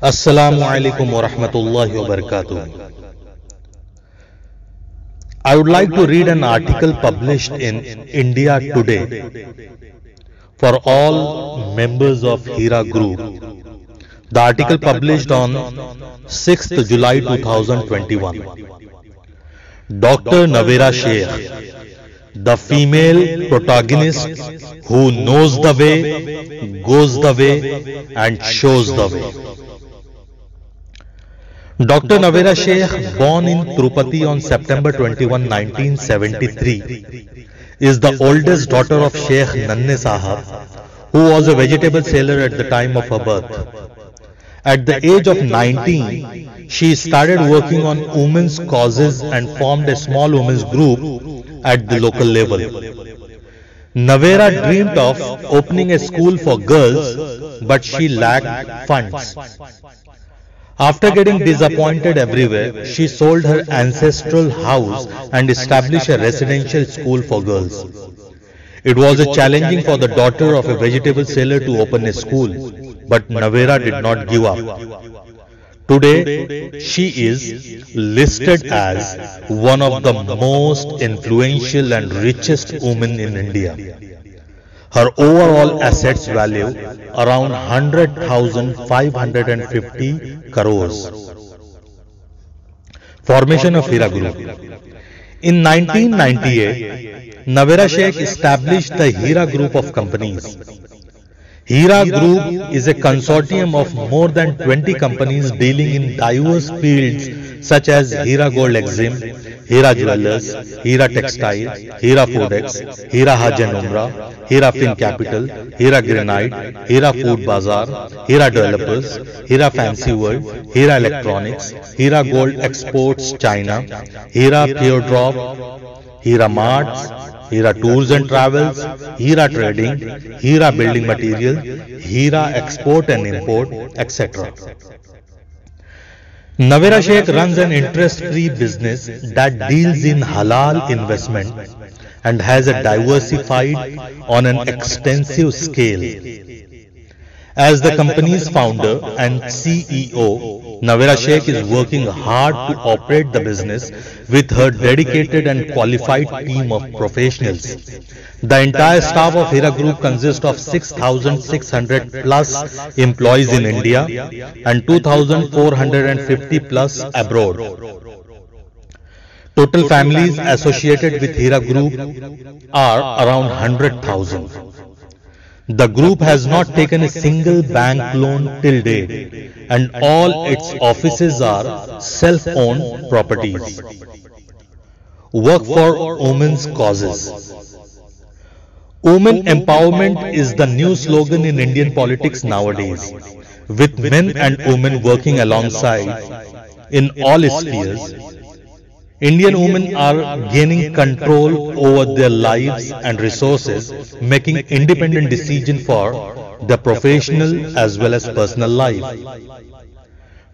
Assalamu alaikum wa rahmatullahi wa barakatuh. I would like to read an article published in India Today for all members of Hira Group. The article published on 6th July 2021. Dr. Navera Sheikh, the female protagonist who knows the way, goes the way, and shows the way. Dr. Navera Sheikh, born in Tirupati on September 21, 1973, is the oldest daughter of Sheikh Nanne Sahab, who was a vegetable seller at the time of her birth. At the age of 19, she started working on women's causes and formed a small women's group at the local level. Navera dreamed of opening a school for girls, but she lacked funds. After getting disappointed everywhere, she sold her ancestral house and established a residential school for girls. It was challenging for the daughter of a vegetable seller to open a school, but Navera did not give up. Today, she is listed as one of the most influential and richest women in India. Her overall assets value around 100,550 crores. Formation of Hira Group. In 1998, Navera Sheikh established the Hira Group of companies. Hira Group is a consortium of more than 20 companies dealing in diverse fields such as Hira Gold Exim, Hira Jewellers, Hira Textile, Hira Foodex, Hira Hajj and Umrah, Hira Fin Capital, Hira Granite, Hira Food Bazaar, Hira Developers, Hira Fancy World, Hira Electronics, Hira Gold Exports China, Hira Pure Drop, Hira Marts, Hira Tours and Travels, Hira Trading, Hira Building Material, Hira Export and Import, etc. Navera Sheikh runs an interest-free business that deals in halal investment and has a diversified on an extensive scale. As the company's founder and CEO, Navera Sheikh is working hard to operate the business with her dedicated and qualified team of professionals. The entire staff of Hira Group consists of 6,600 plus employees in India and 2,450 plus abroad. Total families associated with Hira Group are around 100,000. The group has not taken a single bank loan till date, and all its offices are self-owned properties. Work for women's causes. Women empowerment is the new slogan in Indian politics nowadays, with men and women working alongside in all spheres. Indian women are gaining control over their lives and resources, making independent decisions for their professional as well as personal life.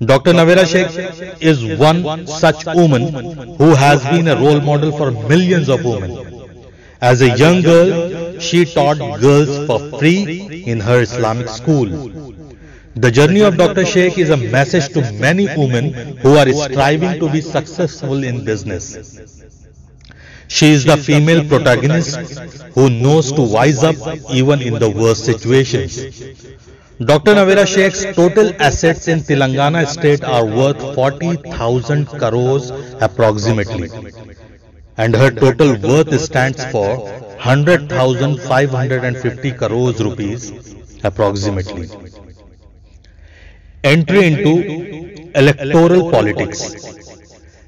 Dr. Navera Sheikh is one such woman who has been a role model for millions of women. As a young girl, she taught girls for free in her Islamic school. The journey of Dr. Sheikh is a message to many women who are striving to be successful in business. She is the female protagonist who knows to wise up even in the worst situations. Dr. Navera Sheikh's total assets in Telangana state are worth 40,000 crores approximately, and her total worth stands for 100,550 crores rupees approximately. Entry into electoral politics.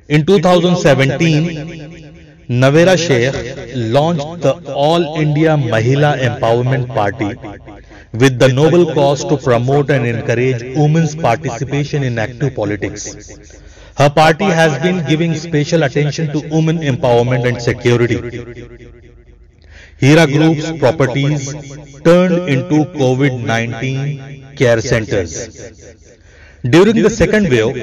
In 2017, Navera Sheikh launched the All India Mahila Empowerment Party with the noble cause to promote and encourage women's participation in active politics. Her party has been giving special attention to women empowerment and security. Hira Group's properties turned into COVID-19 care centers. During the second wave,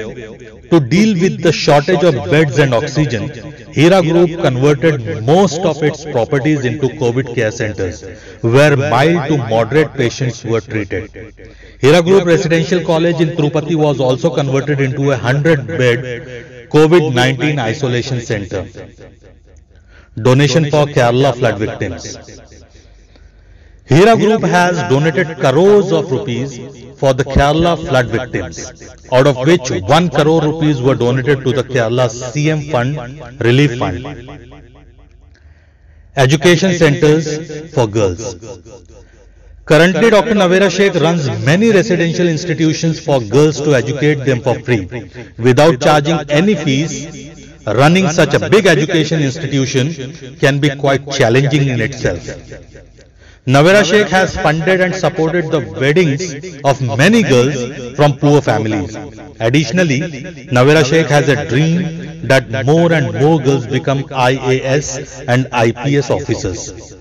to deal with the shortage of beds and oxygen, Hira Group converted most of its properties into COVID care centers, where mild to moderate patients were treated. Hira Group Residential College in Tirupati was also converted into a 100-bed COVID-19 isolation center. Donation for Kerala flood victims. Hira Group has donated crores of rupees for the Kerala flood victims, out of which 1 crore rupees were donated to the Kerala CM Fund Relief Fund. Education centers for girls. Currently, Dr. Navera Sheikh runs many residential institutions for girls to educate them for free, without charging any fees. Running such a big education institution can be quite challenging in itself. Navera Sheikh has funded and supported the weddings of many girls from poor families. Additionally, Navera Sheikh has a dream that more and more girls become IAS and IPS officers.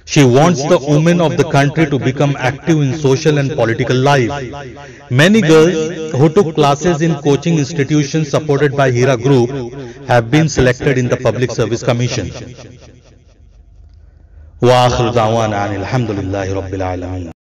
She wants the women of the country to become active in social and political life. Many girls who took classes in coaching institutions supported by Hira Group have been selected in the Public Service Commission. وآخر دعوانا أن الحمد لله رب العالمين.